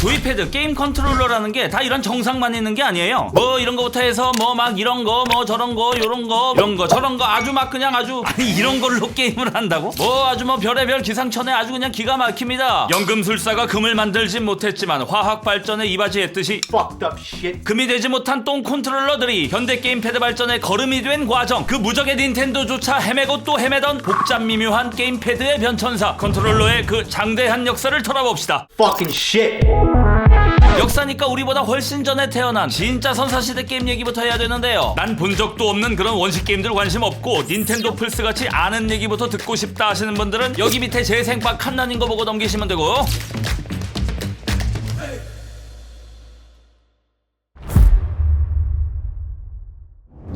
조이패드 게임 컨트롤러라는 게 다 이런 정상만 있는 게 아니에요. 뭐 이런 거부터 해서 뭐 막 이런 거 뭐 저런 거 요런 거 이런 거 저런 거 아주 막 그냥 아주 아니 이런 걸로 게임을 한다고? 뭐 아주 뭐 별의별 기상천외 아주 그냥 기가 막힙니다. 연금술사가 금을 만들진 못했지만 화학 발전에 이바지했듯이 Fucked up shit. 금이 되지 못한 똥 컨트롤러들이 현대 게임패드 발전의 걸음이 된 과정, 그 무적의 닌텐도조차 헤매고 또 헤매던 복잡 미묘한 게임패드의 변천사 컨트롤러의 그 장대한 역사를 털어봅시다. Fucking shit. 역사니까 우리보다 훨씬 전에 태어난 진짜 선사시대 게임 얘기부터 해야 되는데요. 난 본 적도 없는 그런 원식 게임들 관심 없고 닌텐도 플스같이 아는 얘기부터 듣고 싶다 하시는 분들은 여기 밑에 제 생박 칸난인 거 보고 넘기시면 되고,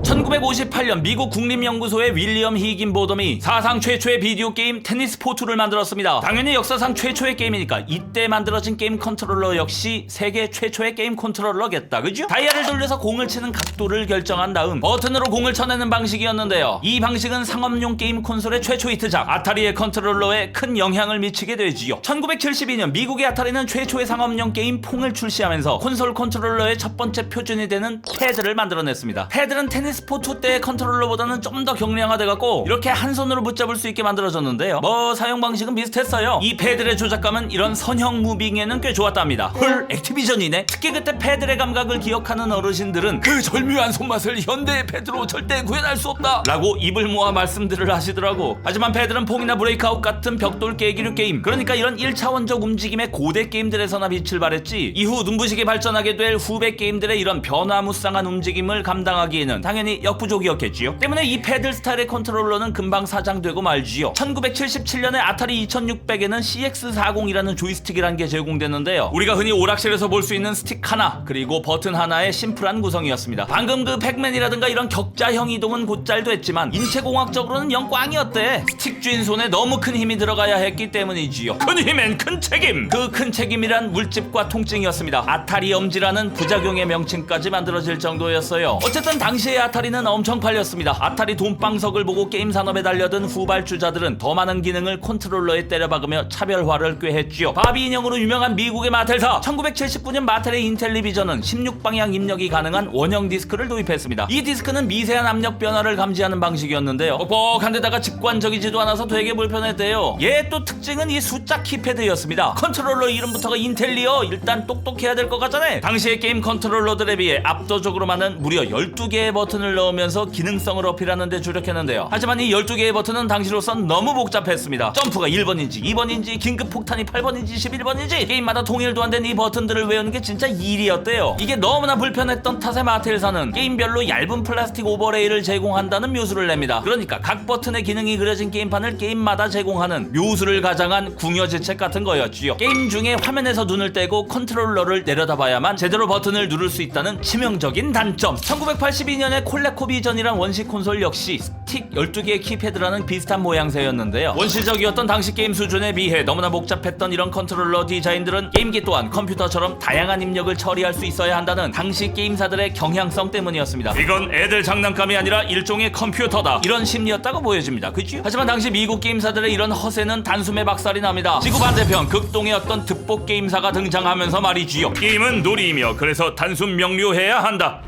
1958년 미국 국립연구소의 윌리엄 히긴 보덤이 사상 최초의 비디오 게임 테니스 포투를 만들었습니다. 당연히 역사상 최초의 게임이니까 이때 만들어진 게임 컨트롤러 역시 세계 최초의 게임 컨트롤러겠다, 그죠? 다이아를 돌려서 공을 치는 각도를 결정한 다음 버튼으로 공을 쳐내는 방식이었는데요. 이 방식은 상업용 게임 콘솔의 최초 히트작 아타리의 컨트롤러에 큰 영향을 미치게 되지요. 1972년 미국의 아타리는 최초의 상업용 게임 퐁을 출시하면서 콘솔 컨트롤러의 첫 번째 표준이 되는 패드를 만들어냈습니다. 패드는 테니스 포투 때의 컨트롤러보다는 좀 더 경량화돼갖고 이렇게 한 손으로 붙잡을 수 있게 만들어졌는데요. 뭐 사용 방식은 비슷했어요. 이 패드의 조작감은 이런 선형 무빙에는 꽤 좋았답니다. 헐, 액티비전이네. 특히 그때 패드의 감각을 기억하는 어르신들은 그 절묘한 손맛을 현대의 패드로 절대 구현할 수 없다 라고 입을 모아 말씀들을 하시더라고. 하지만 패드는 퐁이나 브레이크아웃 같은 벽돌 깨기류 게임, 그러니까 이런 1차원적 움직임의 고대 게임들에서나 빛을 발했지, 이후 눈부시게 발전하게 될 후배 게임들의 이런 변화무쌍한 움직임을 감당하기에는 당연히 역부족이었겠지요. 때문에 이 패들 스타일의 컨트롤러는 금방 사장되고 말지요. 1977년에 아타리 2600에는 CX40이라는 조이스틱이라는 게 제공됐는데요. 우리가 흔히 오락실에서 볼 수 있는 스틱 하나 그리고 버튼 하나의 심플한 구성이었습니다. 방금 그 팩맨이라든가 이런 격자형 이동은 곧잘도 했지만 인체공학적으로는 영 꽝이었대. 스틱 쥔 손에 너무 큰 힘이 들어가야 했기 때문이지요. 큰 힘엔 큰 책임! 그 큰 책임이란 물집과 통증이었습니다. 아타리 엄지라는 부작용의 명칭까지 만들어질 정도였어요. 어쨌든 당시의 아타리는 엄청 팔렸습니다. 아타리 돈방석을 보고 게임 산업에 달려든 후발주자들은 더 많은 기능을 컨트롤러에 때려박으며 차별화를 꾀했지요. 바비 인형으로 유명한 미국의 마텔사. 1979년 마텔의 인텔리비전은 16방향 입력이 가능한 원형 디스크를 도입했습니다. 이 디스크는 미세한 압력 변화를 감지하는 방식이었는데요. 뻑뻑한 데다가 직관적이지도 않아서 되게 불편했대요. 얘 또 특징은 이 숫자 키패드였습니다. 컨트롤러 이름부터가 인텔리어, 일단 똑똑해야 될 것 같잖아요. 당시의 게임 컨트롤러들에 비해 압도적으로 많은 무려 12개의 버튼을 넣으면서 기능성을 어필하는 데 주력했는데요. 하지만 이 12개의 버튼은 당시로선 너무 복잡했습니다. 점프가 1번인지 2번인지 긴급 폭탄이 8번인지 11번인지 게임마다 통일도 안 된 이 버튼들을 외우는 게 진짜 일이었대요. 이게 너무나 불편했던 탓에 마텔사는 게임별로 얇은 플라스틱 오버레이를 제공한다는 묘수를 냅니다. 그러니까 각 버튼의 기능이 그려진 게임판을 게임마다 제공하는 묘수를 가장한 궁여지책 같은 거였지요. 게임 중에 화면에서 눈을 떼고 컨트롤러를 내려다봐야만 제대로 버튼을 누를 수 있다는 치명적인 단점. 1982년에 콜레코비전이란 원식 콘솔 역시 스틱 12개의 키패드라는 비슷한 모양새였는데요. 원시적이었던 당시 게임 수준에 비해 너무나 복잡했던 이런 컨트롤러 디자인들은 게임기 또한 컴퓨터처럼 다양한 입력을 처리할 수 있어야 한다는 당시 게임사들의 경향성 때문이었습니다. 이건 애들 장난감이 아니라 일종의 컴퓨터다, 이런 심리였다고 보여집니다. 그죠? 하지만 당시 미국 게임사들의 이런 허세는 단숨에 박살이 납니다. 지구 반대편 극동의 어떤 득복 게임사가 등장하면서 말이지요. 게임은 놀이이며 그래서 단순 명료해야 한다.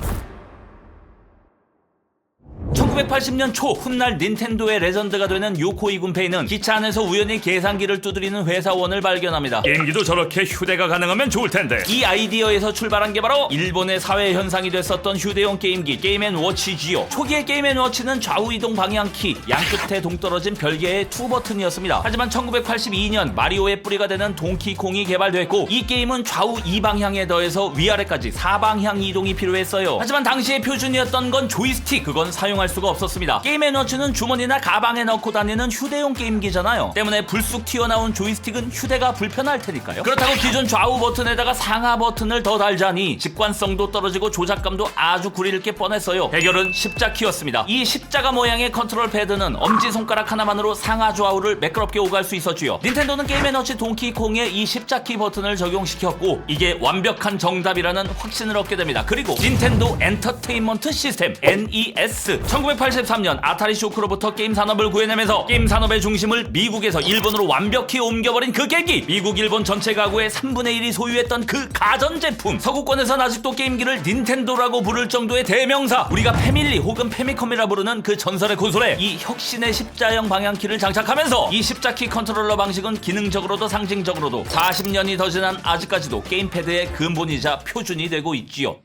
1980년 초 훗날 닌텐도의 레전드가 되는 요코이 군페이는 기차 안에서 우연히 계산기를 두드리는 회사원을 발견합니다. 게임기도 저렇게 휴대가 가능하면 좋을 텐데. 이 아이디어에서 출발한 게 바로 일본의 사회 현상이 됐었던 휴대용 게임기 게임앤워치지요. 초기의 게임앤워치는 좌우 이동 방향키, 양끝에 동떨어진 별개의 투 버튼이었습니다. 하지만 1982년 마리오의 뿌리가 되는 동키콩이 개발됐고 이 게임은 좌우 2방향에 더해서 위아래까지 4방향 이동이 필요했어요. 하지만 당시의 표준이었던 건 조이스틱, 그건 사용할 수가 없었습니다. 게임앤워치는 주머니나 가방에 넣고 다니는 휴대용 게임기잖아요. 때문에 불쑥 튀어나온 조이스틱은 휴대가 불편할 테니까요. 그렇다고 기존 좌우 버튼에다가 상하 버튼을 더 달자니 직관성도 떨어지고 조작감도 아주 구릴 게 뻔했어요. 해결은 십자키였습니다. 이 십자가 모양의 컨트롤 패드는 엄지손가락 하나만으로 상하 좌우를 매끄럽게 오갈 수 있었지요. 닌텐도는 게임앤워치 동키콩에 이 십자키 버튼을 적용시켰고 이게 완벽한 정답이라는 확신을 얻게 됩니다. 그리고 닌텐도 엔터테인먼트 시스템 NES, 1983년 아타리 쇼크로부터 게임 산업을 구해내면서 게임 산업의 중심을 미국에서 일본으로 완벽히 옮겨버린 그 계기, 미국 일본 전체 가구의 3분의 1이 소유했던 그 가전제품, 서구권에선 아직도 게임기를 닌텐도라고 부를 정도의 대명사, 우리가 패밀리 혹은 패미컴이라 부르는 그 전설의 콘솔에 이 혁신의 십자형 방향키를 장착하면서 이 십자키 컨트롤러 방식은 기능적으로도 상징적으로도 40년이 더 지난 아직까지도 게임패드의 근본이자 표준이 되고 있지요.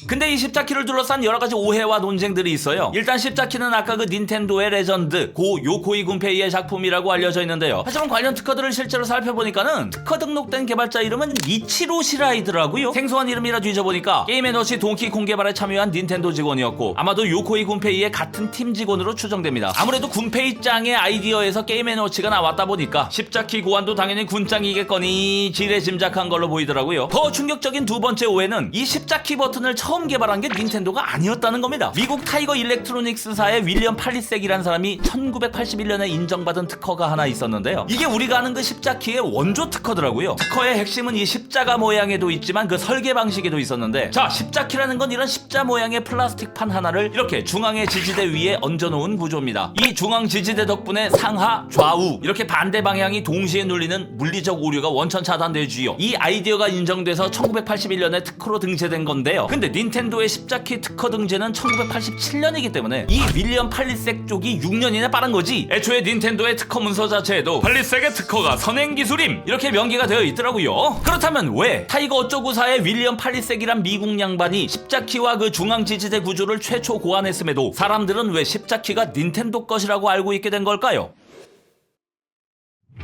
근데 이 십자키를 둘러싼 여러가지 오해와 논쟁들이 있어요. 일단 십자키는 아까 그 닌텐도의 레전드 고 요코이 군페이의 작품이라고 알려져 있는데요. 하지만 관련 특허들을 실제로 살펴보니까는 특허 등록된 개발자 이름은 이치로 시라이더라고요. 생소한 이름이라 뒤져보니까 게임 에너지 동키콩 개발에 참여한 닌텐도 직원이었고 아마도 요코이 군페이의 같은 팀 직원으로 추정됩니다. 아무래도 군페이 짱의 아이디어에서 게임 에너지가 나왔다 보니까 십자키 고안도 당연히 군짱이겠거니 지레 짐작한 걸로 보이더라고요. 더 충격적인 두 번째 오해는 이 십자키 버튼을 처음 개발한 게 닌텐도가 아니었다는 겁니다. 미국 타이거 일렉트로닉스사의 윌리엄 팔리색이라는 사람이 1981년에 인정받은 특허가 하나 있었는데요. 이게 우리가 아는 그 십자키의 원조 특허더라고요. 특허의 핵심은 이 십자가 모양에도 있지만 그 설계 방식에도 있었는데, 자, 십자키라는 건 이런 십자 모양의 플라스틱 판 하나를 이렇게 중앙의 지지대 위에 얹어놓은 구조입니다. 이 중앙 지지대 덕분에 상하, 좌우 이렇게 반대 방향이 동시에 눌리는 물리적 오류가 원천 차단되지요. 이 아이디어가 인정돼서 1981년에 특허로 등재된 건데요. 근데 닌텐도의 십자키 특허 등재는 1987년이기 때문에 이 윌리엄 팔리색 쪽이 6년이나 빠른 거지. 애초에 닌텐도의 특허 문서 자체에도 팔리색의 특허가 선행 기술임 이렇게 명기가 되어 있더라고요. 그렇다면 왜 타이거 어쩌구사의 윌리엄 팔리색이란 미국 양반이 십자키와 그 중앙 지지대 구조를 최초 고안했음에도 사람들은 왜 십자키가 닌텐도 것이라고 알고 있게 된 걸까요?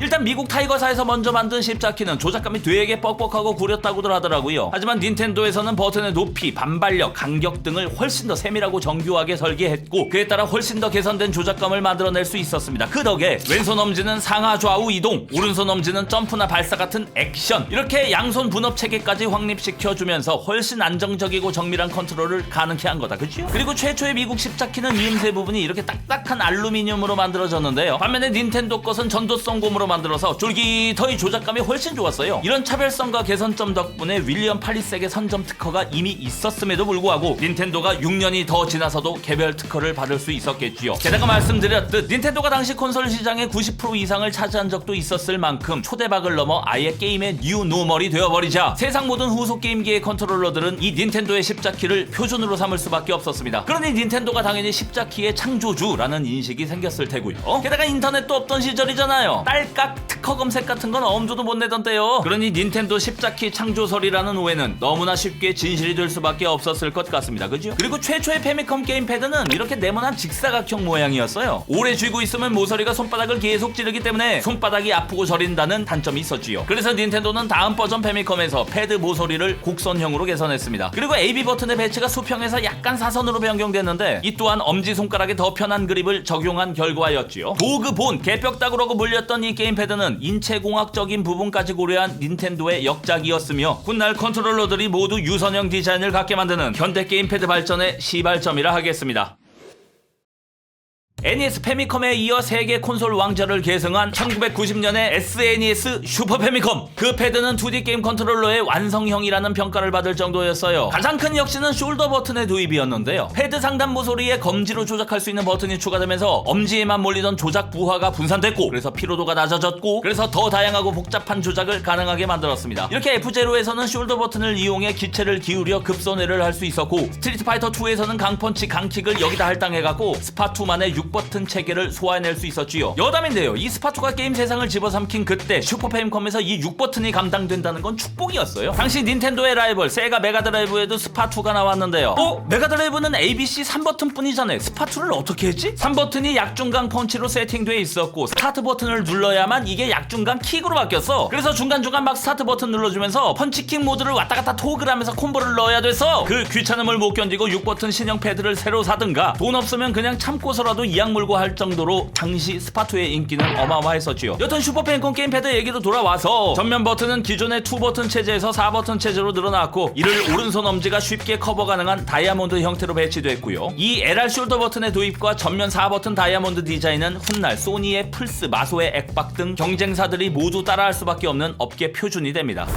일단 미국 타이거사에서 먼저 만든 십자키는 조작감이 되게 뻑뻑하고 구렸다고들 하더라고요. 하지만 닌텐도에서는 버튼의 높이, 반발력, 간격 등을 훨씬 더 세밀하고 정교하게 설계했고 그에 따라 훨씬 더 개선된 조작감을 만들어낼 수 있었습니다. 그 덕에 왼손 엄지는 상하 좌우 이동, 오른손 엄지는 점프나 발사 같은 액션, 이렇게 양손 분업 체계까지 확립시켜주면서 훨씬 안정적이고 정밀한 컨트롤을 가능케 한 거다, 그치요? 그리고 최초의 미국 십자키는 위음새 부분이 이렇게 딱딱한 알루미늄으로 만들어졌는데요. 반면에 닌텐도 것은 전도성 고무로 만들어서 쫄깃하게 조작감이 훨씬 좋았어요. 이런 차별성과 개선점 덕분에 윌리엄 팔리색의 선점 특허가 이미 있었음에도 불구하고 닌텐도가 6년이 더 지나서도 개별 특허를 받을 수 있었겠지요. 게다가 말씀드렸듯 닌텐도가 당시 콘솔 시장의 90% 이상을 차지한 적도 있었을 만큼 초대박을 넘어 아예 게임의 뉴 노멀이 되어버리자 세상 모든 후속 게임기의 컨트롤러들은 이 닌텐도의 십자키를 표준으로 삼을 수밖에 없었습니다. 그러니 닌텐도가 당연히 십자키의 창조주라는 인식이 생겼을 테고요. 게다가 인터넷도 없던 시절이잖아요. 딸깍 특허 검색 같은 건 엄두도 못 내던 때요. 그러니 닌텐도 십자키 창조설이라는 오해는 너무나 쉽게 진실이 될 수밖에 없었을 것 같습니다. 그죠? 그리고 최초의 패미컴 게임패드는 이렇게 네모난 직사각형 모양이었어요. 오래 쥐고 있으면 모서리가 손바닥을 계속 찌르기 때문에 손바닥이 아프고 저린다는 단점이 있었지요. 그래서 닌텐도는 다음 버전 패미컴에서 패드 모서리를 곡선형으로 개선했습니다. 그리고 AB 버튼의 배치가 수평에서 약간 사선으로 변경됐는데 이 또한 엄지손가락에 더 편한 그립을 적용한 결과였지요. 도그본, 개벽다구라고 불렸던 이 게임패드는 인체공학적인 부분까지 고려한 닌텐도의 역작이었으며 훗날 컨트롤러들이 모두 유선형 디자인을 갖게 만드는 현대 게임패드 발전의 시발점이라 하겠습니다. NES 패미컴에 이어 세계 콘솔 왕좌를 계승한 1990년의 SNES 슈퍼 패미컴. 그 패드는 2D 게임 컨트롤러의 완성형이라는 평가를 받을 정도였어요. 가장 큰 혁신은 숄더 버튼의 도입이었는데요. 패드 상단 모서리에 검지로 조작할 수 있는 버튼이 추가되면서 엄지에만 몰리던 조작 부하가 분산됐고 그래서 피로도가 낮아졌고 그래서 더 다양하고 복잡한 조작을 가능하게 만들었습니다. 이렇게 F0에서는 숄더 버튼을 이용해 기체를 기울여 급손해를 할 수 있었고 스트리트 파이터 2에서는 강펀치, 강킥을 여기다 할당해갖고 스파2만의 6버튼 체계를 소화해낼 수 있었지요. 여담인데요, 이 스파2가 게임 세상을 집어삼킨 그때 슈퍼 패미컴에서 이 6버튼이 감당된다는 건 축복이었어요. 당시 닌텐도의 라이벌 세가 메가드라이브에도 스파2가 나왔는데요. 메가드라이브는 ABC 3버튼 뿐이잖아요. 스파2를 어떻게 했지? 3버튼이 약중간 펀치로 세팅돼 있었고 스타트 버튼을 눌러야만 이게 약중간 킥으로 바뀌었어. 그래서 중간중간 막 스타트 버튼 눌러주면서 펀치킥 모드를 왔다갔다 토글하면서 콤보를 넣어야 돼서 그 귀찮음을 못 견디고 6버튼 신형 패드를 새로 사든가 돈 없으면 그냥 참고서라도 이악 물고 할 정도로 당시 스파2의 인기는 어마어마했었지요. 여튼 슈퍼 패미컴 게임패드 얘기도 돌아와서 전면 버튼은 기존의 2버튼 체제에서 4버튼 체제로 늘어났고 이를 오른손 엄지가 쉽게 커버 가능한 다이아몬드 형태로 배치됐고요. 이 LR 숄더 버튼의 도입과 전면 4버튼 다이아몬드 디자인은 훗날 소니의 플스, 마소의 액박 등 경쟁사들이 모두 따라할 수밖에 없는 업계 표준이 됩니다.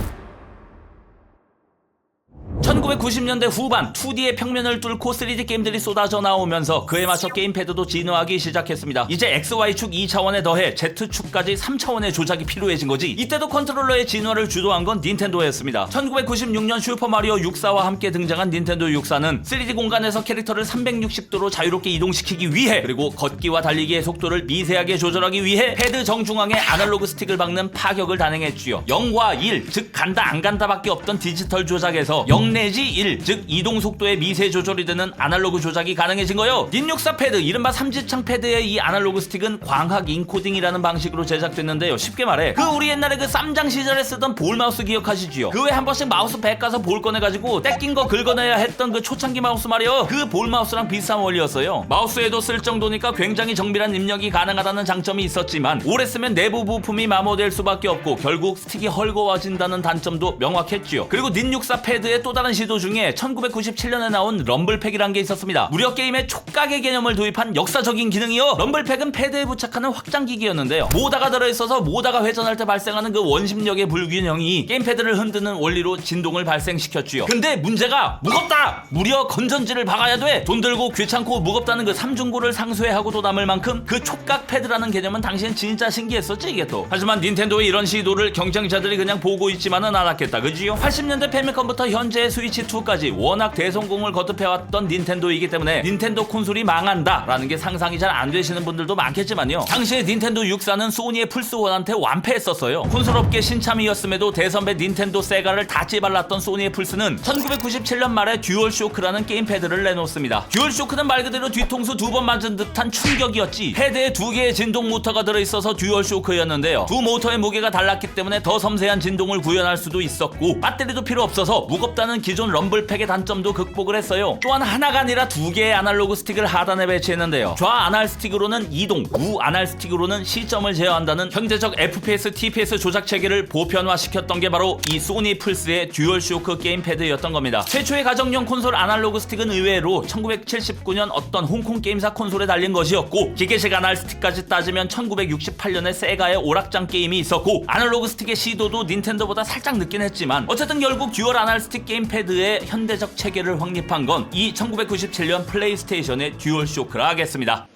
1990년대 후반 2D의 평면을 뚫고 3D 게임들이 쏟아져 나오면서 그에 맞춰 게임패드도 진화하기 시작했습니다. 이제 XY축 2차원에 더해 Z축까지 3차원의 조작이 필요해진 거지. 이때도 컨트롤러의 진화를 주도한 건 닌텐도였습니다. 1996년 슈퍼마리오 64와 함께 등장한 닌텐도 64는 3D 공간에서 캐릭터를 360도로 자유롭게 이동시키기 위해, 그리고 걷기와 달리기의 속도를 미세하게 조절하기 위해 패드 정중앙에 아날로그 스틱을 박는 파격을 단행했지요. 0과 1, 즉 간다 안 간다밖에 없던 디지털 조작에서 0 내지 1, 즉 이동 속도의 미세 조절이 되는 아날로그 조작이 가능해진 거요. 닌64 패드, 이른바 삼지창 패드의 이 아날로그 스틱은 광학 인코딩이라는 방식으로 제작됐는데요. 쉽게 말해 우리 옛날에 쌈장 시절에 쓰던 볼마우스 기억하시지요? 그 외에 한 번씩 마우스 백 가서 볼 꺼내가지고 떼낀 거 긁어내야 했던 그 초창기 마우스 말이요. 그 볼마우스랑 비슷한 원리였어요. 마우스에도 쓸 정도니까 굉장히 정밀한 입력이 가능하다는 장점이 있었지만 오래 쓰면 내부 부품이 마모될 수밖에 없고 결국 스틱이 헐거워진다는 단점도 명확했지요. 그리고 닌64 패드의 또 다른 시도 중에 1997년에 나온 럼블팩이란 게 있었습니다. 무려 게임에 촉각의 개념을 도입한 역사적인 기능이요. 럼블팩은 패드에 부착하는 확장기기였는데요. 모다가 들어있어서 모다가 회전할 때 발생하는 그 원심력의 불균형이 게임패드를 흔드는 원리로 진동을 발생시켰지요. 근데 문제가 무겁다! 무려 건전지를 박아야 돼! 돈 들고 귀찮고 무겁다는 그 삼중고를 상쇄하고도 남을 만큼 그 촉각 패드라는 개념은 당시엔 진짜 신기했었지 이게 또. 하지만 닌텐도의 이런 시도를 경쟁자들이 그냥 보고 있지만은 않았겠다, 그지요? 80년대 패미컴부터 현재의 스위치2까지 워낙 대성공을 거듭해왔던 닌텐도이기 때문에 닌텐도 콘솔이 망한다 라는 게 상상이 잘 안 되시는 분들도 많겠지만요. 당시에 닌텐도 64는 소니의 플스1한테 완패했었어요. 콘솔업계 신참이었음에도 대선배 닌텐도 세가를 다 찌발랐던 소니의 플스는 1997년 말에 듀얼쇼크라는 게임패드를 내놓습니다. 듀얼쇼크는 말 그대로 뒤통수 2번 맞은 듯한 충격이었지. 패드에 2개의 진동 모터가 들어있어서 듀얼쇼크였는데요. 두 모터의 무게가 달랐기 때문에 더 섬세한 진동을 구현할 수도 있었고 배터리도 필요 없어서 무겁다는 기존 럼블팩의 단점도 극복을 했어요. 또한 하나가 아니라 2개의 아날로그 스틱을 하단에 배치했는데요. 좌 아날 스틱으로는 이동, 우 아날 스틱으로는 시점을 제어한다는 현대적 FPS, TPS 조작 체계를 보편화시켰던 게 바로 이 소니 플스의 듀얼쇼크 게임패드였던 겁니다. 최초의 가정용 콘솔 아날로그 스틱은 의외로 1979년 어떤 홍콩 게임사 콘솔에 달린 것이었고, 기계식 아날 스틱까지 따지면 1968년에 세가의 오락장 게임이 있었고, 아날로그 스틱의 시도도 닌텐도보다 살짝 늦긴 했지만 어쨌든 결국 듀얼 아날 스틱 게임패드의 현대적 체계를 확립한 건 이 1997년 플레이스테이션의 듀얼쇼크라 하겠습니다.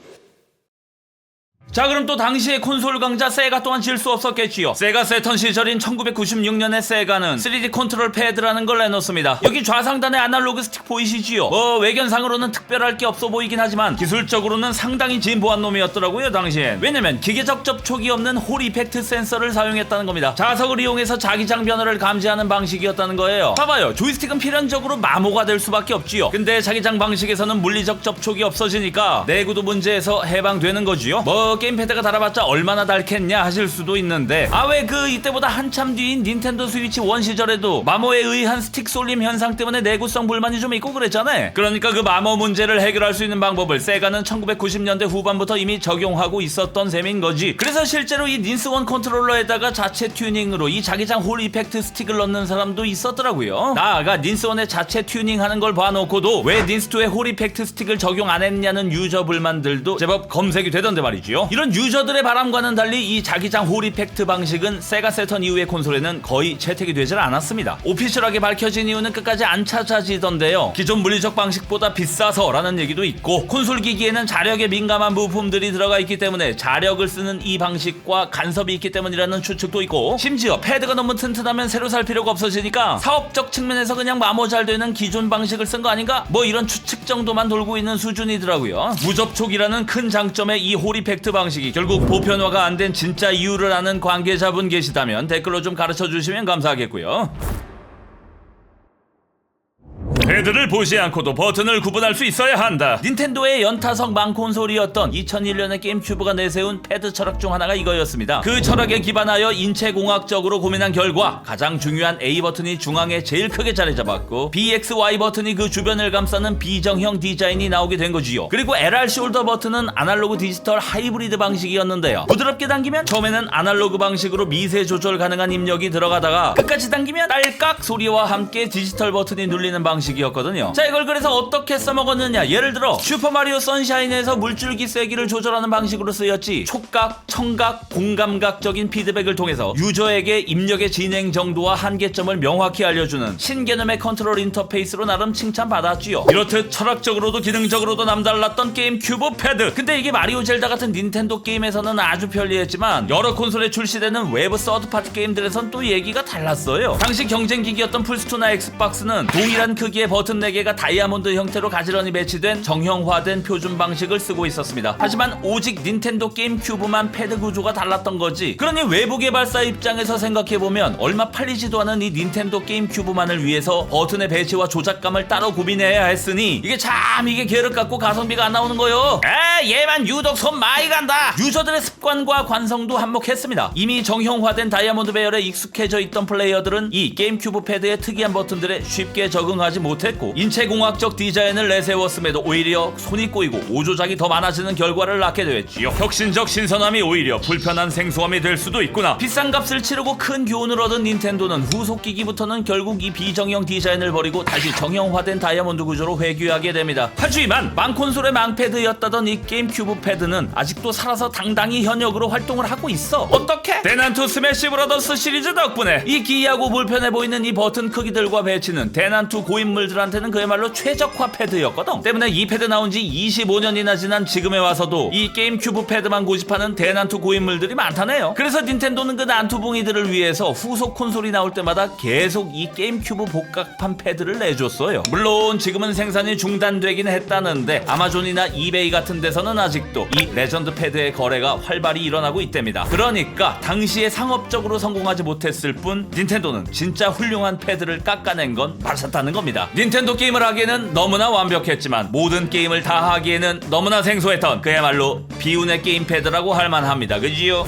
자, 그럼 또 당시의 콘솔 강자 세가 또한 질 수 없었겠지요. 세가 세턴 시절인 1996년에 세가는 3D 컨트롤 패드라는 걸 내놓습니다. 여기 좌상단에 아날로그 스틱 보이시지요? 외견상으로는 특별할 게 없어 보이긴 하지만 기술적으로는 상당히 진보한 놈이었더라고요 당시엔. 왜냐면 기계적 접촉이 없는 홀 이펙트 센서를 사용했다는 겁니다. 자석을 이용해서 자기장 변화를 감지하는 방식이었다는 거예요. 봐봐요, 조이스틱은 필연적으로 마모가 될 수밖에 없지요. 근데 자기장 방식에서는 물리적 접촉이 없어지니까 내구도 문제에서 해방되는 거지요. 게임패드가 달아봤자 얼마나 닳겠냐 하실 수도 있는데, 왜 이때보다 한참 뒤인 닌텐도 스위치 1 시절에도 마모에 의한 스틱 쏠림 현상 때문에 내구성 불만이 좀 있고 그랬잖아요. 그러니까 그 마모 문제를 해결할 수 있는 방법을 세가는 1990년대 후반부터 이미 적용하고 있었던 셈인 거지. 그래서 실제로 이 닌스1 컨트롤러에다가 자체 튜닝으로 이 자기장 홀 이펙트 스틱을 넣는 사람도 있었더라고요. 나아가 닌스1의 자체 튜닝하는 걸 봐놓고도 왜 닌스2의 홀 이펙트 스틱을 적용 안 했냐는 유저 불만들도 제법 검색이 되던데 말이지요. 이런 유저들의 바람과는 달리 이 자기장 홀 이펙트 방식은 세가 세턴 이후의 콘솔에는 거의 채택이 되질 않았습니다. 오피셜하게 밝혀진 이유는 끝까지 안 찾아지던데요. 기존 물리적 방식보다 비싸서라는 얘기도 있고, 콘솔 기기에는 자력에 민감한 부품들이 들어가 있기 때문에 자력을 쓰는 이 방식과 간섭이 있기 때문이라는 추측도 있고, 심지어 패드가 너무 튼튼하면 새로 살 필요가 없어지니까 사업적 측면에서 그냥 마모 잘 되는 기존 방식을 쓴 거 아닌가? 이런 추측 정도만 돌고 있는 수준이더라고요. 무접촉이라는 큰 장점의 이 홀 이펙트 방식이 결국 보편화가 안 된 진짜 이유를 아는 관계자분 계시다면 댓글로 좀 가르쳐 주시면 감사하겠고요. 패드를 보지 않고도 버튼을 구분할 수 있어야 한다. 닌텐도의 연타석 망콘솔이었던 2001년에 게임큐브가 내세운 패드 철학 중 하나가 이거였습니다. 그 철학에 기반하여 인체공학적으로 고민한 결과 가장 중요한 A 버튼이 중앙에 제일 크게 자리 잡았고, BX, Y 버튼이 그 주변을 감싸는 비정형 디자인이 나오게 된 거지요. 그리고 LR 숄더 버튼은 아날로그 디지털 하이브리드 방식이었는데요. 부드럽게 당기면 처음에는 아날로그 방식으로 미세 조절 가능한 입력이 들어가다가 끝까지 당기면 딸깍 소리와 함께 디지털 버튼이 눌리는 방식이었고, 패드였거든요. 자, 이걸 그래서 어떻게 써먹었느냐. 예를 들어 슈퍼마리오 선샤인에서 물줄기 세기를 조절하는 방식으로 쓰였지, 촉각, 청각, 공감각적인 피드백을 통해서 유저에게 입력의 진행 정도와 한계점을 명확히 알려주는 신개념의 컨트롤 인터페이스로 나름 칭찬받았지요. 이렇듯 철학적으로도 기능적으로도 남달랐던 게임 큐브 패드. 근데 이게 마리오 젤다 같은 닌텐도 게임에서는 아주 편리했지만 여러 콘솔에 출시되는 외부 서드파티 게임들에선 또 얘기가 달랐어요. 당시 경쟁기기였던 플스2나 엑스박스는 동일한 크기의 버튼 4개가 다이아몬드 형태로 가지런히 배치된 정형화된 표준 방식을 쓰고 있었습니다. 하지만 오직 닌텐도 게임 큐브만 패드 구조가 달랐던 거지. 그러니 외부 개발사 입장에서 생각해보면 얼마 팔리지도 않은 이 닌텐도 게임 큐브만을 위해서 버튼의 배치와 조작감을 따로 고민해야 했으니 이게 게으르 같고 가성비가 안 나오는 거요. 얘만 유독 손 많이 간다. 유저들의 습관과 관성도 한몫했습니다. 이미 정형화된 다이아몬드 배열에 익숙해져 있던 플레이어들은 이 게임 큐브 패드의 특이한 버튼들에 쉽게 적응하지 못했고, 인체공학적 디자인을 내세웠음에도 오히려 손이 꼬이고 오조작이 더 많아지는 결과를 낳게 되었지요. 혁신적 신선함이 오히려 불편한 생소함이 될 수도 있구나. 비싼 값을 치르고 큰 교훈을 얻은 닌텐도는 후속기기부터는 결국 이 비정형 디자인을 버리고 다시 정형화된 다이아몬드 구조로 회귀하게 됩니다. 하지만 망콘솔의 망패드였다던 이 게임 큐브 패드는 아직도 살아서 당당히 현역으로 활동을 하고 있어. 어떻게? 대난투 스매시 브라더스 시리즈 덕분에 이 기이하고 불편해 보이는 이 버튼 크기들과 배치는 대난투 고인물들한테는 그야말로 최적화 패드였거든. 때문에 이 패드 나온 지 25년이나 지난 지금에 와서도 이 게임 큐브 패드만 고집하는 대난투 고인물들이 많다네요. 그래서 닌텐도는 그 난투붕이들을 위해서 후속 콘솔이 나올 때마다 계속 이 게임 큐브 복각판 패드를 내줬어요. 물론 지금은 생산이 중단되긴 했다는데 아마존이나 이베이 같은 데서는 아직도 이 레전드 패드의 거래가 활발히 일어나고 있답니다. 그러니까 당시에 상업적으로 성공하지 못했을 뿐 닌텐도는 진짜 훌륭한 패드를 깎아낸 건 맞았다는 겁니다. 닌텐도 게임을 하기에는 너무나 완벽했지만 모든 게임을 다 하기에는 너무나 생소했던 그야말로 비운의 게임 패드라고 할 만합니다. 그지요?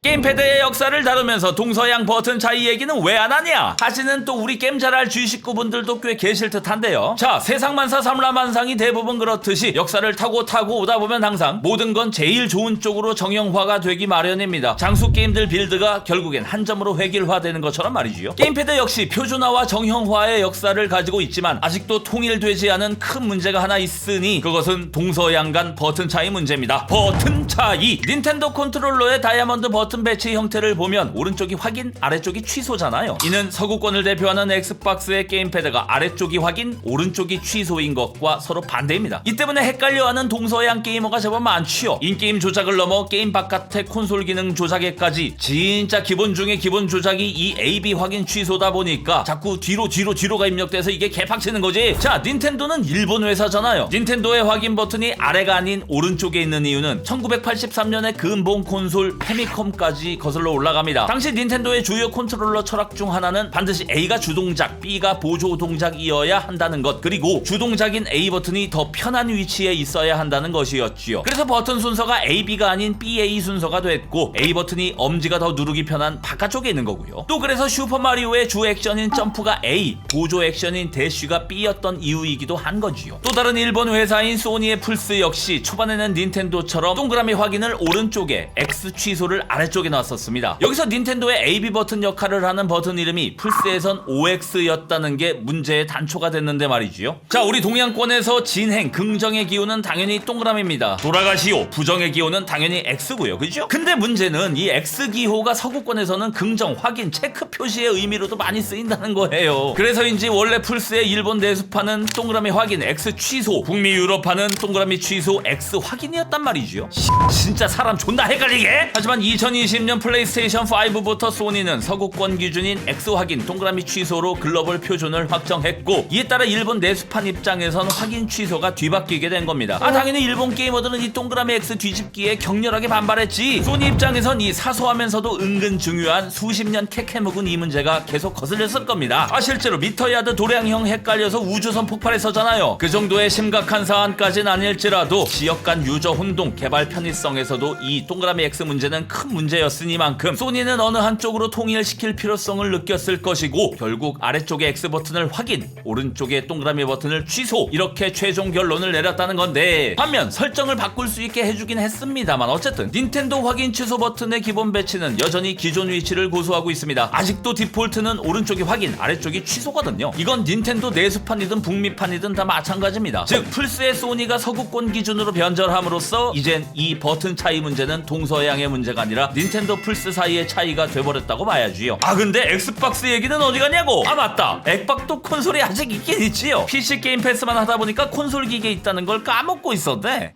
게임패드의 역사를 다루면서 동서양 버튼 차이 얘기는 왜 안 하냐 하시는 또 우리 게임 잘할 G19분들도 꽤 계실 듯한데요. 자, 세상만사 삼라만상이 대부분 그렇듯이 역사를 타고 오다 보면 항상 모든 건 제일 좋은 쪽으로 정형화가 되기 마련입니다. 장수 게임들 빌드가 결국엔 한 점으로 획일화되는 것처럼 말이지요. 게임패드 역시 표준화와 정형화의 역사를 가지고 있지만 아직도 통일되지 않은 큰 문제가 하나 있으니 그것은 동서양 간 버튼 차이 문제입니다. 버튼 차이. 닌텐도 컨트롤러의 다이아몬드 버튼 배치 형태를 보면 오른쪽이 확인, 아래쪽이 취소잖아요. 이는 서구권을 대표하는 엑스박스의 게임패드가 아래쪽이 확인, 오른쪽이 취소인 것과 서로 반대입니다. 이 때문에 헷갈려하는 동서양 게이머가 제법 많지요. 인게임 조작을 넘어 게임 바깥의 콘솔 기능 조작에까지 진짜 기본 중에 기본 조작이 이 AB 확인 취소다 보니까 자꾸 뒤로가 입력돼서 이게 개팍치는 거지. 자, 닌텐도는 일본 회사잖아요. 닌텐도의 확인 버튼이 아래가 아닌 오른쪽에 있는 이유는 1983년에 근본 콘솔 패미컴까지 거슬러 올라갑니다. 당시 닌텐도의 주요 컨트롤러 철학 중 하나는 반드시 A가 주동작, B가 보조 동작이어야 한다는 것, 그리고 주동작인 A 버튼이 더 편한 위치에 있어야 한다는 것이었지요. 그래서 버튼 순서가 AB가 아닌 BA 순서가 됐고 A 버튼이 엄지가 더 누르기 편한 바깥쪽에 있는 거고요. 또 그래서 슈퍼마리오의 주 액션인 점프가 A, 보조 액션인 대쉬가 B였던 이유이기도 한 거지요. 또 다른 일본 회사인 소니의 플스 역시 초반에는 닌텐도처럼 동그라미 확인을 오른쪽에, X 취소를 아래쪽에 놨었습니다. 여기서 닌텐도의 AB 버튼 역할을 하는 버튼 이름이 플스에선 OX였다는 게 문제의 단초가 됐는데 말이지요. 자, 우리 동양권에서 진행, 긍정의 기호는 당연히 동그라미입니다. 돌아가시오, 부정의 기호는 당연히 X고요. 그죠? 근데 문제는 이 X 기호가 서구권에서는 긍정, 확인, 체크 표시의 의미로도 많이 쓰인다는 거예요. 그래서인지 원래 플스의 일본 내수판은 동그라미 확인, X 취소, 북미 유럽판은 동그라미 취소, X 확인이었단 말이지요. 진짜 사람 존나 헷갈리게? 하지만 2020년 플레이스테이션 5부터 소니는 서구권 기준인 X 확인, 동그라미 취소로 글로벌 표준을 확정했고, 이에 따라 일본 내수판 입장에선 확인 취소가 뒤바뀌게 된 겁니다. 당연히 일본 게이머들은 이 동그라미 X 뒤집기에 격렬하게 반발했지. 소니 입장에선 이 사소하면서도 은근 중요한 수십 년 캐캐 묵은 이 문제가 계속 거슬렸을 겁니다. 실제로 미터야드 도량형 헷갈려서 우주선 폭발했었잖아요. 그 정도의 심각한 사안까지는 아닐지라도 지역 간 유저 혼동, 개발 편의성에서도 이 동그라미 X 문제는 큰 문제 문제였으니만큼 소니는 어느 한쪽으로 통일시킬 필요성을 느꼈을 것이고 결국 아래쪽의 X 버튼을 확인, 오른쪽의 동그라미 버튼을 취소, 이렇게 최종 결론을 내렸다는 건데, 반면 설정을 바꿀 수 있게 해주긴 했습니다만 어쨌든 닌텐도 확인 취소 버튼의 기본 배치는 여전히 기존 위치를 고수하고 있습니다. 아직도 디폴트는 오른쪽이 확인, 아래쪽이 취소거든요. 이건 닌텐도 내수판이든 북미판이든 다 마찬가지입니다. 즉 플스의 소니가 서구권 기준으로 변절함으로써 이젠 이 버튼 차이 문제는 동서양의 문제가 아니라 닌텐도 플스 사이의 차이가 돼버렸다고 봐야지요. 아 근데 엑스박스 얘기는 어디 가냐고. 아 맞다, 엑박도 콘솔이 아직 있긴 있지요. PC 게임 패스만 하다 보니까 콘솔 기계에 있다는 걸 까먹고 있었네.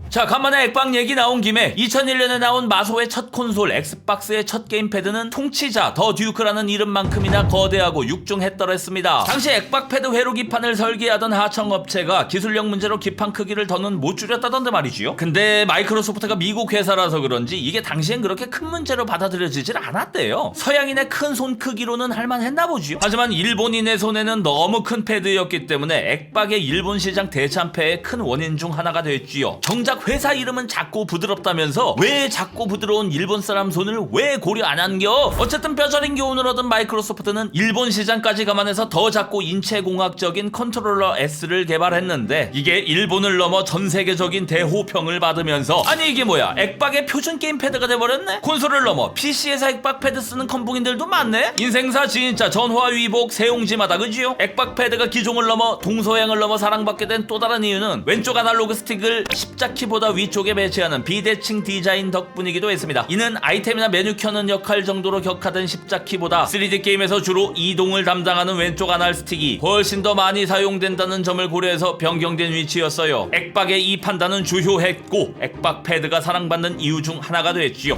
자, 간만에 엑박 얘기 나온 김에 2001년에 나온 마소의 첫 콘솔 엑스박스의 첫 게임패드는 통치자 더 듀크라는 이름만큼이나 거대하고 육중했더랬습니다. 당시 엑박 패드 회로 기판을 설계하던 하청업체가 기술력 문제로 기판 크기를 더는 못 줄였다던데 말이지요. 근데 마이크로소프트가 미국 회사라서 그런지 이게 당시엔 그렇게 큰 문제로 받아들여지질 않았대요. 서양인의 큰 손 크기로는 할만했나 보지요. 하지만 일본인의 손에는 너무 큰 패드였기 때문에 엑박의 일본 시장 대참패의 큰 원인 중 하나가 됐지요. 정작 회사 이름은 작고 부드럽다면서 왜 작고 부드러운 일본 사람 손을 왜 고려 안 한겨? 어쨌든 뼈저린 교훈을 얻은 마이크로소프트는 일본 시장까지 감안해서 더 작고 인체공학적인 컨트롤러 S를 개발했는데 이게 일본을 넘어 전 세계적인 대호평을 받으면서 아니 이게 뭐야, 엑박의 표준 게임 패드가 돼버렸네? 콘솔을 넘어 PC에서 엑박 패드 쓰는 컴붕인들도 많네? 인생사 진짜 전화위복 세용지마다 그지요? 엑박 패드가 기종을 넘어 동서양을 넘어 사랑받게 된 또 다른 이유는 왼쪽 아날로그 스틱을 십자키 보다 위쪽에 배치하는 비대칭 디자인 덕분이기도 했습니다. 이는 아이템이나 메뉴 켜는 역할 정도로 격화된 십자키보다 3D 게임에서 주로 이동을 담당하는 왼쪽 아날 스틱이 훨씬 더 많이 사용된다는 점을 고려해서 변경된 위치였어요. 엑박의 이 판단은 주효했고 엑박 패드가 사랑받는 이유 중 하나가 됐지요.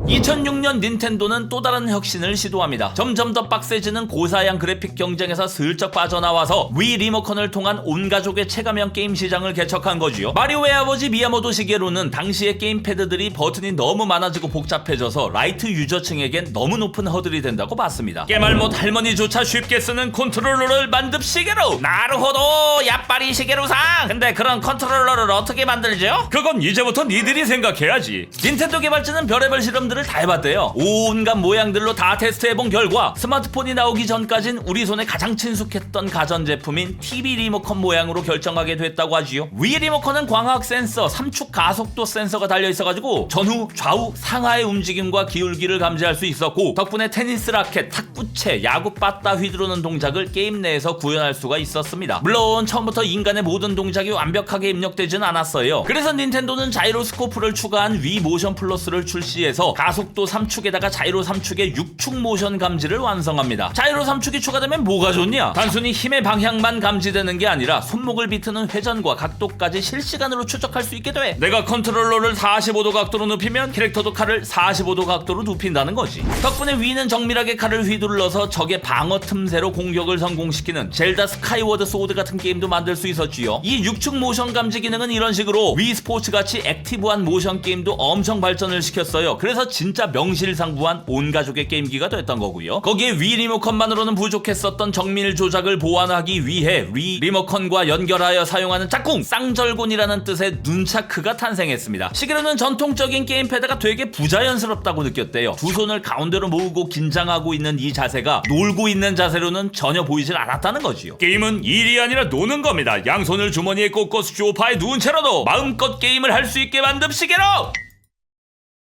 2006년 닌텐도는 또 다른 혁신을 시도합니다. 점점 더 빡세지는 고사양 그래픽 경쟁에서 슬쩍 빠져나와서 위 리모컨을 통한 온 가족의 체감형 게임 시장을 개척한 거지요. 마리오의 아버지 미야모토 시게루는 당시의 게임 패드들이 버튼이 너무 많아지고 복잡해져서 라이트 유저층에겐 너무 높은 허들이 된다고 봤습니다. 깨말못 할머니조차 쉽게 쓰는 컨트롤러를 만듭 시게루! 나루호도 야빠리 시게루상! 근데 그런 컨트롤러를 어떻게 만들죠? 그건 이제부터 니들이 생각해야지. 닌텐도 개발자는 별의별 실험들 다 해봤대요. 온갖 모양들로 다 테스트해본 결과 스마트폰이 나오기 전까진 우리 손에 가장 친숙했던 가전제품인 TV 리모컨 모양으로 결정하게 됐다고 하지요. 위 리모컨은 광학 센서, 삼축 가속도 센서가 달려있어가지고 전후, 좌우, 상하의 움직임과 기울기를 감지할 수 있었고 덕분에 테니스 라켓, 탁구채, 야구 빠따 휘두르는 동작을 게임 내에서 구현할 수가 있었습니다. 물론 처음부터 인간의 모든 동작이 완벽하게 입력되지는 않았어요. 그래서 닌텐도는 자이로스코프를 추가한 위 모션 플러스를 출시해서 가속도 3축에다가 자이로 3축의 6축 모션 감지를 완성합니다. 자이로 3축이 추가되면 뭐가 좋냐? 단순히 힘의 방향만 감지되는 게 아니라 손목을 비트는 회전과 각도까지 실시간으로 추적할 수 있게 돼. 내가 컨트롤러를 45도 각도로 눕히면 캐릭터도 칼을 45도 각도로 눕힌다는 거지. 덕분에 위는 정밀하게 칼을 휘둘러서 적의 방어 틈새로 공격을 성공시키는 젤다 스카이워드 소드 같은 게임도 만들 수 있었지요. 이 6축 모션 감지 기능은 이런 식으로 위 스포츠같이 액티브한 모션 게임도 엄청 발전을 시켰어요. 그래서 진짜 명실상부한 온 가족의 게임기가 됐던 거고요. 거기에 위 리모컨만으로는 부족했었던 정밀 조작을 보완하기 위해 위 리모컨과 연결하여 사용하는 짝꿍 쌍절곤이라는 뜻의 눈차크가 탄생했습니다. 시게루는 전통적인 게임패드가 되게 부자연스럽다고 느꼈대요. 두 손을 가운데로 모으고 긴장하고 있는 이 자세가 놀고 있는 자세로는 전혀 보이질 않았다는 거지요. 게임은 일이 아니라 노는 겁니다. 양손을 주머니에 꽂고 쇼파에 누운 채로도 마음껏 게임을 할 수 있게 만듦 시게루!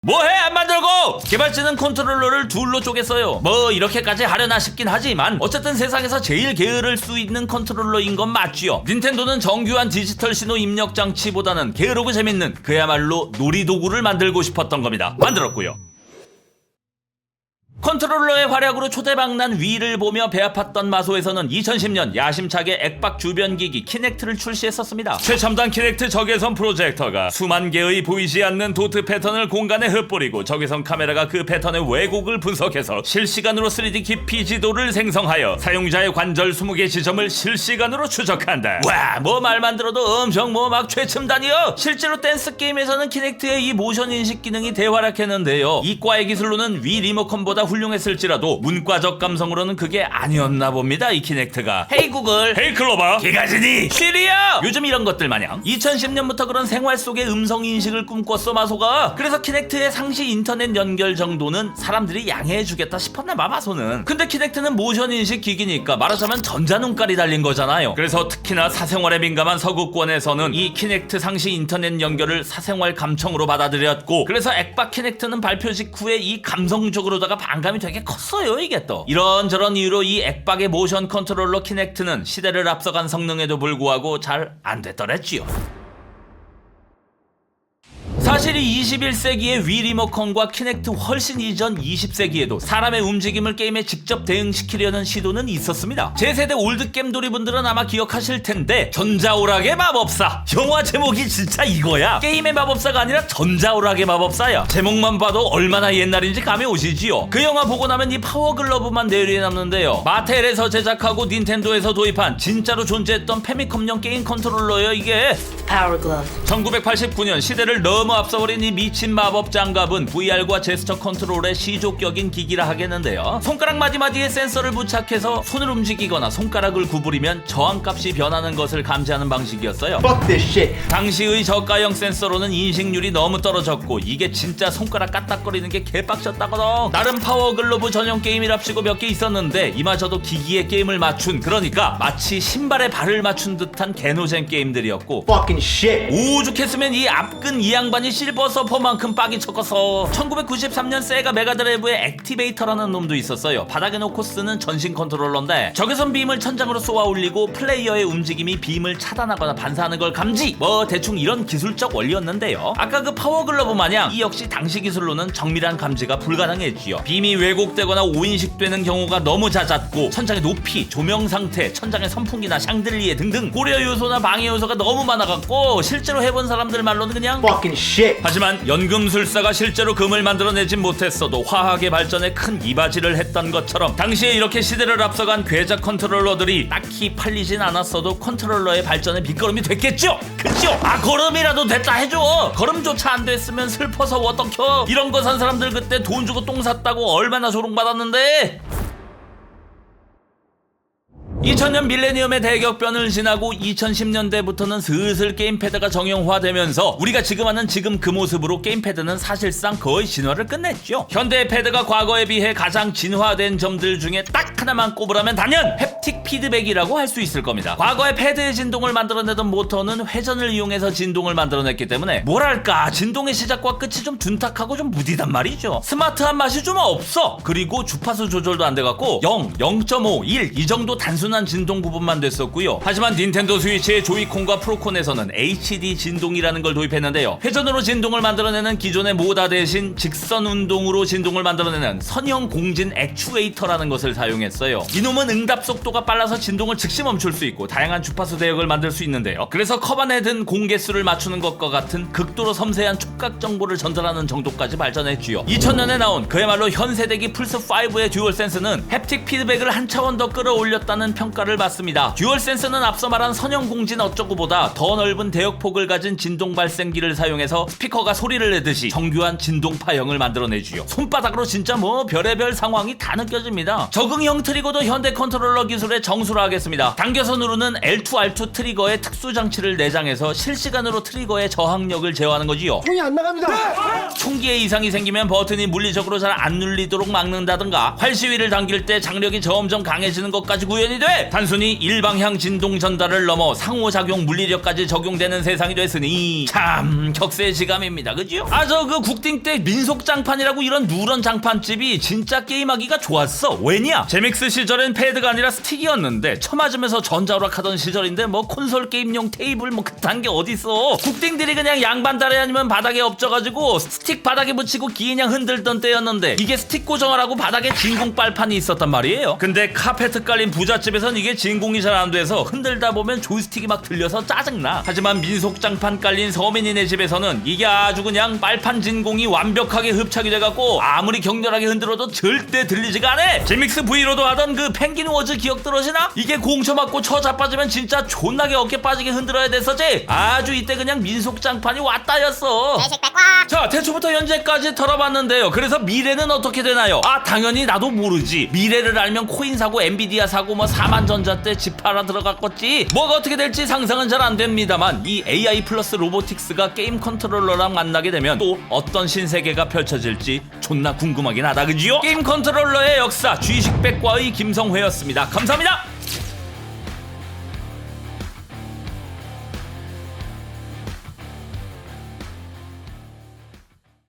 뭐해 안 만들고! 개발진은 컨트롤러를 둘로 쪼갰어요. 뭐 이렇게까지 하려나 싶긴 하지만 어쨌든 세상에서 제일 게으를 수 있는 컨트롤러인 건 맞지요. 닌텐도는 정교한 디지털 신호 입력 장치보다는 게으르고 재밌는 그야말로 놀이도구를 만들고 싶었던 겁니다. 만들었고요. 컨트롤러의 활약으로 초대박난 위를 보며 배아팠던 마소에서는 2010년 야심차게 엑박 주변 기기 키넥트를 출시했었습니다. 최첨단 키넥트 적외선 프로젝터가 수만 개의 보이지 않는 도트 패턴을 공간에 흩뿌리고 적외선 카메라가 그 패턴의 왜곡을 분석해서 실시간으로 3D 깊이 지도를 생성하여 사용자의 관절 20개 지점을 실시간으로 추적한다. 와, 뭐 말만 들어도 엄청 뭐 막 최첨단이요. 실제로 댄스 게임에서는 키넥트의 이 모션 인식 기능이 대활약했는데요. 이과의 기술로는 위 리모컨보다 훌륭했을지라도 문과적 감성으로는 그게 아니었나 봅니다. 이 키넥트가. 헤이 구글, 헤이 클로버, 기가진이, 시리야. 요즘 이런 것들 마냥 2010년부터 그런 생활 속의 음성 인식을 꿈꿨어 마소가. 그래서 키넥트의 상시 인터넷 연결 정도는 사람들이 양해해주겠다 싶었나 봐 마소는. 근데 키넥트는 모션 인식 기기니까 말하자면 전자눈깔이 달린 거잖아요. 그래서 특히나 사생활에 민감한 서구권에서는 이 키넥트 상시 인터넷 연결을 사생활 감청으로 받아들였고, 그래서 액박 키넥트는 발표 직후에 이 감성적으로다가 반감이 되게 컸어요. 이게 또 이런저런 이유로 이 액박의 모션 컨트롤러 키넥트는 시대를 앞서간 성능에도 불구하고 잘 안 됐더랬지요. 사실 이 21세기의 위 리모컨과 키넥트 훨씬 이전 20세기에도 사람의 움직임을 게임에 직접 대응시키려는 시도는 있었습니다. 제 세대 올드겜 도리분들은 아마 기억하실 텐데, 전자오락의 마법사. 영화 제목이 진짜 이거야. 게임의 마법사가 아니라 전자오락의 마법사야. 제목만 봐도 얼마나 옛날인지 감이 오시지요. 그 영화 보고 나면 이 파워글러브만 뇌리에 남는데요. 마텔에서 제작하고 닌텐도에서 도입한 진짜로 존재했던 페미컴용 게임 컨트롤러예요. 이게 Power Glove. 1989년 시대를 너무 앞서버린 이 미친 마법 장갑은 VR과 제스처 컨트롤의 시조격인 기기라 하겠는데요. 손가락 마디마디에 센서를 부착해서 손을 움직이거나 손가락을 구부리면 저항값이 변하는 것을 감지하는 방식이었어요. Fuck this shit. 당시의 저가형 센서로는 인식률이 너무 떨어졌고 이게 진짜 손가락 까딱거리는 게 개빡쳤다거든. 나름 파워글로브 전용 게임이랍시고 몇 개 있었는데 이마저도 기기에 게임을 맞춘, 그러니까 마치 신발에 발을 맞춘 듯한 개노잼 게임들이었고, Fucking shit. 오죽했으면 이 앞근 이 양반이 실버 서퍼만큼 빡이 쳤어서 1993년 세가 메가드라이브에 액티베이터라는 놈도 있었어요. 바닥에 놓고 쓰는 전신 컨트롤러인데 적외선 빔을 천장으로 쏘아 올리고 플레이어의 움직임이 빔을 차단하거나 반사하는 걸 감지, 뭐 대충 이런 기술적 원리였는데요. 아까 그 파워글러브 마냥 이 역시 당시 기술로는 정밀한 감지가 불가능했지요. 빔이 왜곡되거나 오인식되는 경우가 너무 잦았고, 천장의 높이, 조명 상태, 천장의 선풍기나 샹들리에 등등 고려 요소나 방해 요소가 너무 많아갖고 실제로 해본 사람들 말로는 그냥 Fucking shit. 하지만 연금술사가 실제로 금을 만들어내진 못했어도 화학의 발전에 큰 이바지를 했던 것처럼 당시에 이렇게 시대를 앞서간 괴작 컨트롤러들이 딱히 팔리진 않았어도 컨트롤러의 발전에 밑거름이 됐겠죠? 그죠? 아, 걸음이라도 됐다 해줘. 걸음조차 안 됐으면 슬퍼서 어떡혀. 이런 거 산 사람들 그때 돈 주고 똥 샀다고 얼마나 조롱받았는데. 2000년 밀레니엄의 대격변을 지나고 2010년대부터는 슬슬 게임패드가 정형화되면서 우리가 지금 하는 지금 그 모습으로 게임패드는 사실상 거의 진화를 끝냈죠. 현대의 패드가 과거에 비해 가장 진화된 점들 중에 딱 하나만 꼽으라면 단연 햅틱 피드백이라고 할 수 있을 겁니다. 과거에 패드의 진동을 만들어내던 모터는 회전을 이용해서 진동을 만들어냈기 때문에 뭐랄까 진동의 시작과 끝이 좀 둔탁하고 좀 무디단 말이죠. 스마트한 맛이 좀 없어. 그리고 주파수 조절도 안 돼갖고 0, 0.5, 1 이 정도 단순한 진동 구분만 됐었고요. 하지만 닌텐도 스위치의 조이콘과 프로콘에서는 HD 진동이라는 걸 도입했는데요. 회전으로 진동을 만들어내는 기존의 모다 대신 직선 운동으로 진동을 만들어내는 선형 공진 액추에이터라는 것을 사용했어요. 이놈은 응답 속도가 빨라서 진동을 즉시 멈출 수 있고 다양한 주파수 대역을 만들 수 있는데요. 그래서 컵안에 든 공개수를 맞추는 것과 같은 극도로 섬세한 촉각 정보를 전달하는 정도까지 발전했지요. 2000년에 나온 그야말로 현 세대기 플스5의 듀얼센스는 햅틱 피드백을 한 차원 더 끌어올렸다는 평가를 받습니다. 듀얼센스는 앞서 말한 선형 공진 어쩌고보다 더 넓은 대역폭을 가진 진동 발생기를 사용해서 스피커가 소리를 내듯이 정교한 진동 파형을 만들어내지요. 손바닥으로 진짜 뭐 별의별 상황이 다 느껴집니다. 적응형 트리거도 현대 컨트롤러 기술의 정수라 하겠습니다. 당겨서 누르는 L2R2 트리거의 특수 장치를 내장해서 실시간으로 트리거의 저항력을 제어하는 거지요. 총이 안 나갑니다. 총기에 이상이 생기면 버튼이 물리적으로 잘 안 눌리도록 막는다든가, 활시위를 당길 때 장력이 점점 강해지는 것까지 구현이 돼 단순히 일방향 진동 전달을 넘어 상호작용 물리력까지 적용되는 세상이 됐으니 참 격세지감입니다. 그죠? 아, 저 그 국딩 때 민속장판이라고 이런 누런 장판집이 진짜 게임하기가 좋았어. 왜냐? 제믹스 시절엔 패드가 아니라 스틱이었는데 쳐맞으면서 전자오락 하던 시절인데 뭐 콘솔 게임용 테이블 뭐 그딴 게 어딨어. 국딩들이 그냥 양반다리 아니면 바닥에 엎져가지고 스틱 바닥에 붙이고 기인양 흔들던 때였는데 이게 스틱 고정을 하고 바닥에 진공 빨판이 있었단 말이에요. 근데 카페트 깔린 부잣집에선 이게 진공이 잘 안 돼서 흔들다 보면 조이스틱이 막 들려서 짜증나. 하지만 민속장판 깔린 서민이네 집에서는 이게 아주 그냥 빨판 진공이 완벽하게 흡착이 돼갖고 아무리 격렬하게 흔들어도 절대 들리지가 않아. 제믹스 V로도 하던 그 펭귄 워즈 기억 들으시나? 이게 공쳐 맞고 쳐 자빠지면 진짜 존나게 어깨 빠지게 흔들어야 됐었지. 아주 이때 그냥 민속장판이 왔다였어. 자, 태초부터 현재까지 털어봤는데요. 그래서 미래는 어떻게 되나요? 아, 당연히 나도 모르지. 미래를 알면 코인 사고, 엔비디아 사고, 뭐 사만전자 때 집 팔아 들어갔겠지. 뭐가 어떻게 될지 상상은 잘 안 됩니다만 이 AI 플러스 로보틱스가 게임 컨트롤러랑 만나게 되면 또 어떤 신세계가 펼쳐질지 존나 궁금하긴 하다, 그지요? 게임 컨트롤러의 역사, G식백과의 김성회였습니다. 감사합니다.